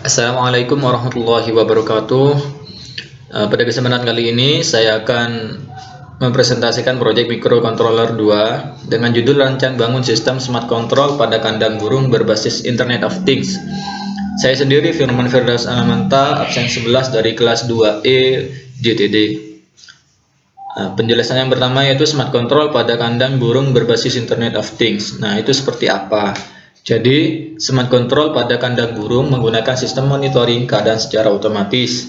Assalamualaikum warahmatullahi wabarakatuh. Pada kesempatan kali ini saya akan mempresentasikan proyek microcontroller 2 dengan judul Rancang Bangun Sistem Smart Control pada Kandang Burung Berbasis Internet of Things. Saya sendiri Firman Firdaus Alamanta, absen 11 dari kelas 2E JTD. Penjelasan yang pertama yaitu Smart Control pada Kandang Burung Berbasis Internet of Things. Nah, itu seperti apa? Jadi, smart control pada kandang burung menggunakan sistem monitoring keadaan secara otomatis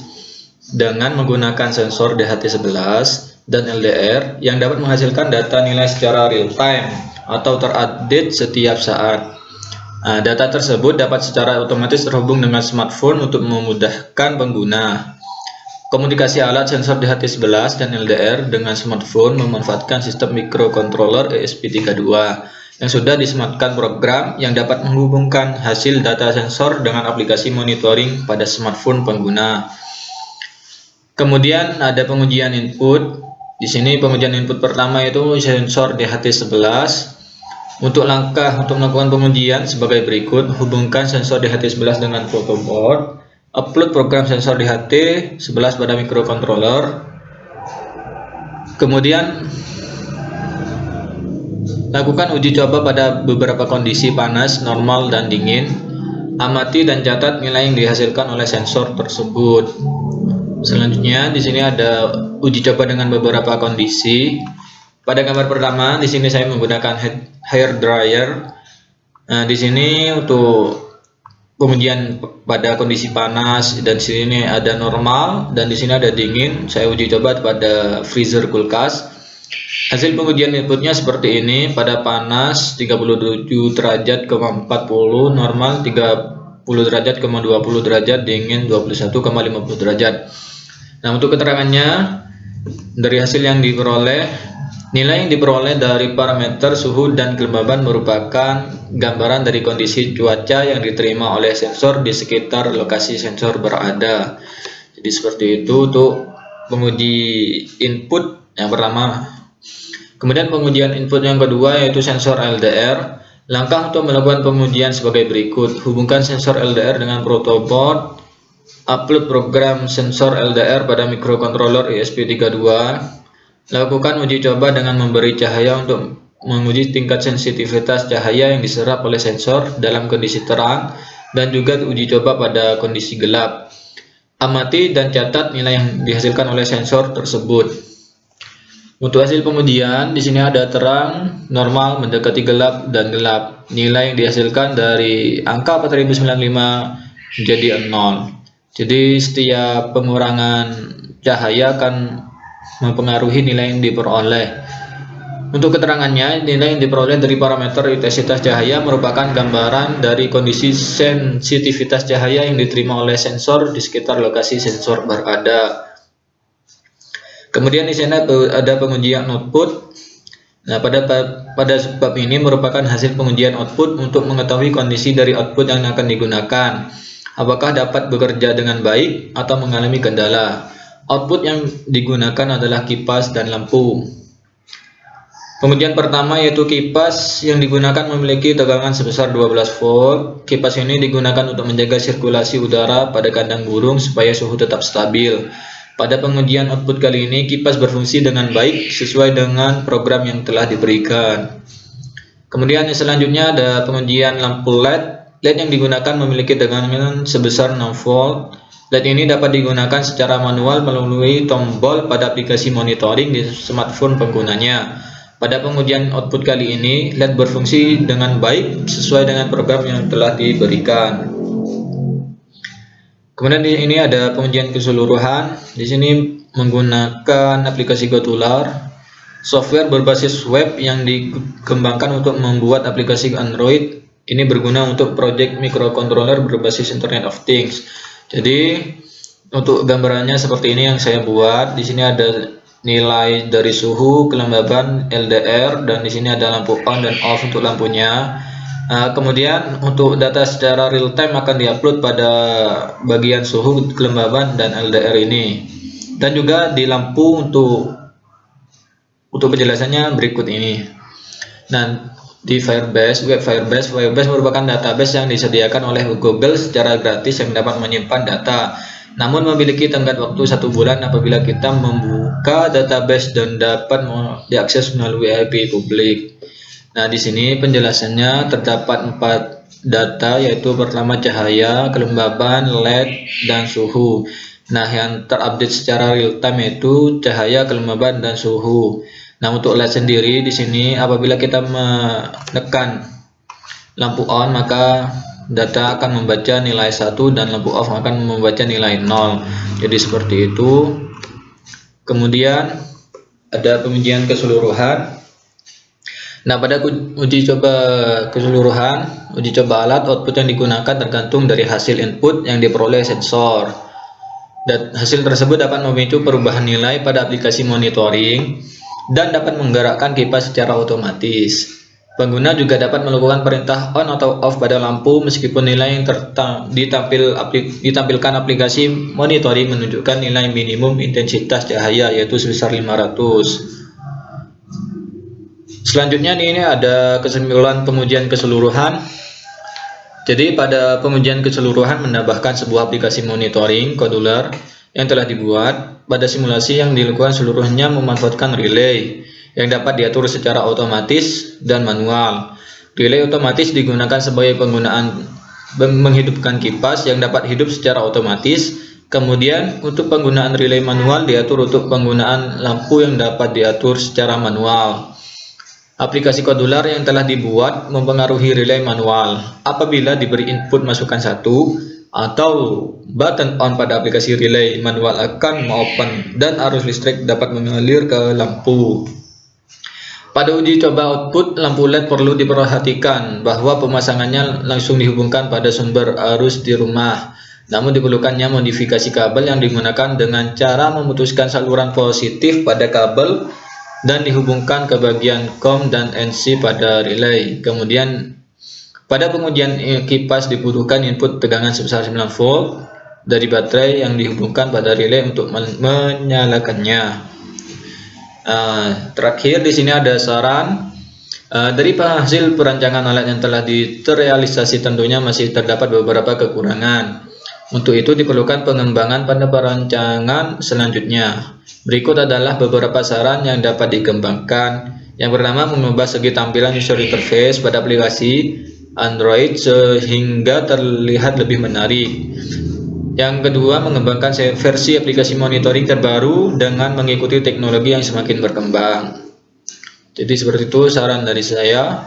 dengan menggunakan sensor DHT11 dan LDR yang dapat menghasilkan data nilai secara real time atau terupdate setiap saat. Data tersebut dapat secara otomatis terhubung dengan smartphone untuk memudahkan pengguna. Komunikasi alat sensor DHT11 dan LDR dengan smartphone memanfaatkan sistem microcontroller ESP32 yang sudah disematkan program yang dapat menghubungkan hasil data sensor dengan aplikasi monitoring pada smartphone pengguna. Kemudian ada pengujian input. Di sini pengujian input pertama itu sensor DHT11. Untuk melakukan pengujian sebagai berikut: hubungkan sensor DHT11 dengan protoboard, upload program sensor DHT11 pada microcontroller. Kemudian lakukan uji coba pada beberapa kondisi panas, normal, dan dingin. Amati dan catat nilai yang dihasilkan oleh sensor tersebut. Selanjutnya di sini ada uji coba dengan beberapa kondisi. Pada gambar pertama di sini saya menggunakan hair dryer. Di sini untuk pengujian pada kondisi panas, dan di sini ada normal dan di sini ada dingin. Saya uji coba pada freezer kulkas. Hasil pengujian inputnya seperti ini. Pada panas 37 derajat, 40, normal 30 derajat, 20 derajat, dingin 21,50 derajat. Nah, untuk keterangannya dari hasil yang diperoleh, nilai yang diperoleh dari parameter suhu dan kelembaban merupakan gambaran dari kondisi cuaca yang diterima oleh sensor di sekitar lokasi sensor berada. Jadi seperti itu untuk penguji input yang pertama. Kemudian pengujian input yang kedua yaitu sensor LDR. Langkah untuk melakukan pengujian sebagai berikut: hubungkan sensor LDR dengan protoboard, upload program sensor LDR pada microcontroller ESP32. Lakukan uji coba dengan memberi cahaya untuk menguji tingkat sensitivitas cahaya yang diserap oleh sensor dalam kondisi terang dan juga uji coba pada kondisi gelap. Amati dan catat nilai yang dihasilkan oleh sensor tersebut. Untuk hasil pengujian, di sini ada terang, normal, mendekati gelap, dan gelap. Nilai yang dihasilkan dari angka 4095 menjadi 0. Jadi setiap pengurangan cahaya akan mempengaruhi nilai yang diperoleh. Untuk keterangannya, nilai yang diperoleh dari parameter intensitas cahaya merupakan gambaran dari kondisi sensitivitas cahaya yang diterima oleh sensor di sekitar lokasi sensor berada. Kemudian di sini ada pengujian output. Nah, pada bab ini merupakan hasil pengujian output untuk mengetahui kondisi dari output yang akan digunakan, apakah dapat bekerja dengan baik atau mengalami kendala. Output yang digunakan adalah kipas dan lampu. Pengujian pertama yaitu kipas yang digunakan memiliki tegangan sebesar 12 volt. Kipas ini digunakan untuk menjaga sirkulasi udara pada kandang burung supaya suhu tetap stabil. Pada pengujian output kali ini, kipas berfungsi dengan baik sesuai dengan program yang telah diberikan. Kemudian yang selanjutnya ada pengujian lampu LED. LED yang digunakan memiliki tegangan sebesar 6 volt. LED ini dapat digunakan secara manual melalui tombol pada aplikasi monitoring di smartphone penggunanya. Pada pengujian output kali ini, LED berfungsi dengan baik sesuai dengan program yang telah diberikan. Kemudian di ini ada pengujian keseluruhan. Di sini menggunakan aplikasi GoToLar, software berbasis web yang dikembangkan untuk membuat aplikasi Android. Ini berguna untuk proyek microcontroller berbasis Internet of Things. Jadi untuk gambarannya seperti ini yang saya buat. Di sini ada nilai dari suhu, kelembaban, LDR, dan di sini ada lampu on dan off untuk lampunya. Kemudian untuk data secara real time akan diupload pada bagian suhu, kelembaban, dan LDR ini, dan juga di lampu untuk penjelasannya berikut ini. Nah, di Firebase, web Firebase. Firebase merupakan database yang disediakan oleh Google secara gratis yang dapat menyimpan data, namun memiliki tenggat waktu 1 bulan apabila kita membuka database dan dapat diakses melalui IP publik. Nah, di sini penjelasannya terdapat 4 data, yaitu pertama cahaya, kelembaban, LED, dan suhu. Nah, yang terupdate secara real time yaitu cahaya, kelembaban, dan suhu. Nah, untuk LED sendiri di sini apabila kita menekan lampu on maka data akan membaca nilai 1 dan lampu off akan membaca nilai 0. Jadi seperti itu. Kemudian ada pengujian keseluruhan. Nah, pada uji coba keseluruhan, uji coba alat, output yang digunakan tergantung dari hasil input yang diperoleh sensor. Dan hasil tersebut dapat memicu perubahan nilai pada aplikasi monitoring dan dapat menggerakkan kipas secara otomatis. Pengguna juga dapat melakukan perintah on atau off pada lampu meskipun nilai yang ditampilkan aplikasi monitoring menunjukkan nilai minimum intensitas cahaya yaitu sebesar 500. Selanjutnya ini ada kesimpulan pengujian keseluruhan. Jadi pada pengujian keseluruhan menambahkan sebuah aplikasi monitoring kodular yang telah dibuat. Pada simulasi yang dilakukan seluruhnya memanfaatkan relay yang dapat diatur secara otomatis dan manual. Relay otomatis digunakan sebagai penggunaan menghidupkan kipas yang dapat hidup secara otomatis. Kemudian untuk penggunaan relay manual diatur untuk penggunaan lampu yang dapat diatur secara manual. Aplikasi kodular yang telah dibuat mempengaruhi relay manual. Apabila diberi input masukan 1 atau button on pada aplikasi relay manual akan open dan arus listrik dapat mengalir ke lampu. Pada uji coba output lampu LED perlu diperhatikan bahwa pemasangannya langsung dihubungkan pada sumber arus di rumah. Namun diperlukannya modifikasi kabel yang digunakan dengan cara memutuskan saluran positif pada kabel dan dihubungkan ke bagian COM dan NC pada relay. Kemudian pada pengujian kipas dibutuhkan input tegangan sebesar 9 volt dari baterai yang dihubungkan pada relay untuk menyalakannya. Terakhir di sini ada saran. Dari hasil perancangan alat yang telah terrealisasi tentunya masih terdapat beberapa kekurangan. Untuk itu diperlukan pengembangan pada perancangan selanjutnya. Berikut adalah beberapa saran yang dapat dikembangkan. Yang pertama, mengubah segi tampilan user interface pada aplikasi Android sehingga terlihat lebih menarik. Yang kedua, mengembangkan versi aplikasi monitoring terbaru dengan mengikuti teknologi yang semakin berkembang. Jadi seperti itu saran dari saya.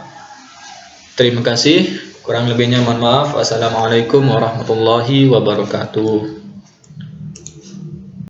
Terima kasih. Kurang lebihnya mohon maaf. Wassalamualaikum warahmatullahi wabarakatuh.